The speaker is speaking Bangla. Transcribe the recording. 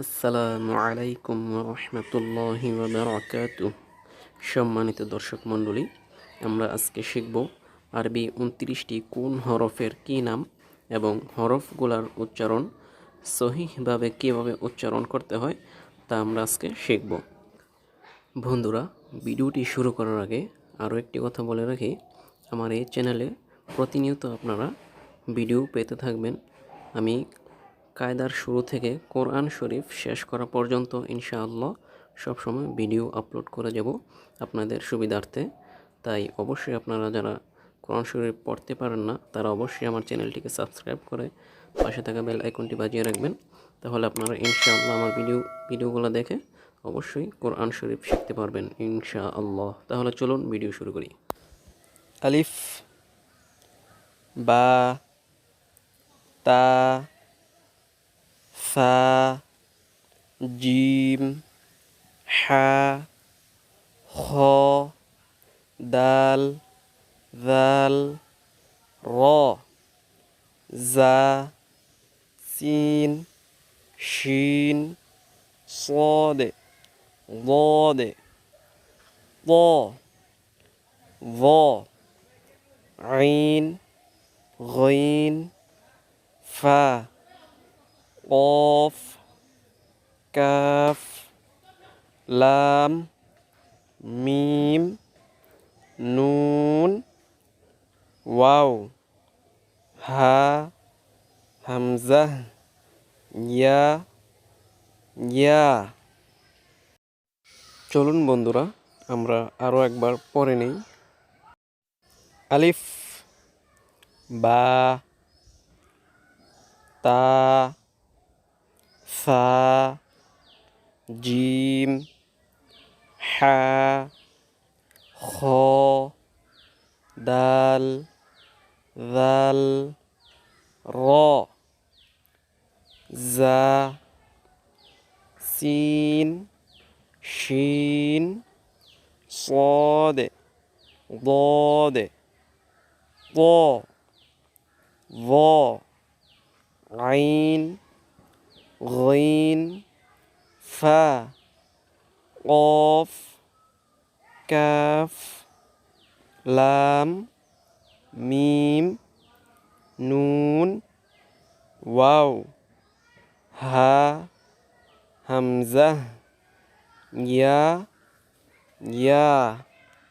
আসসালামু আলাইকুম রহমতুল্লাহি ওয়াবারাকাতুহ। সম্মানিত দর্শক মণ্ডলী, আমরা আজকে শিখব আরবি 29টি কোন হরফের কী নাম এবং হরফগুলার উচ্চারণ সহিহভাবে কীভাবে উচ্চারণ করতে হয় তা আমরা আজকে শিখব। বন্ধুরা, ভিডিওটি শুরু করার আগে আরও একটি কথা বলে রাখি, আমার এই চ্যানেলে প্রতিনিয়ত আপনারা ভিডিও পেতে থাকবেন। আমি কায়দার শুরু থেকে কোরআন শরীফ শেষ করা পর্যন্ত ইনশাআল্লাহ সবসময় ভিডিও আপলোড করে যাব আপনাদের সুবিধার্থে। তাই অবশ্যই আপনারা যারা কোরআন শরীফ পড়তে পারেন না তারা অবশ্যই আমার চ্যানেলটিকে সাবস্ক্রাইব করে পাশে থাকা বেল আইকনটি বাজিয়ে রাখবেন। তাহলে আপনারা ইনশাআল্লাহ আমার ভিডিওগুলো দেখে অবশ্যই কোরআন শরীফ শিখতে পারবেন ইনশাআল্লাহ। তাহলে চলুন ভিডিও শুরু করি। আলিফ, বা, তা, সা, জিম, হা, খ, দাল, জাল, র, জা, সিন, শিন, صاد ضاد ضا ظا عين غين فا قاف كاف لام ميم نون واو ها همزة يا ইয়া। চলুন বন্ধুরা, আমরা আরও একবার পড়ে নেই। আলিফ, বা, তা, সা, জিম, হা, খ, দাল, জাল, র, জা, সিন, শিন, صاد ضاد ضا ظا عين غين فا قاف كاف لام ميم نون واو ها همزة يا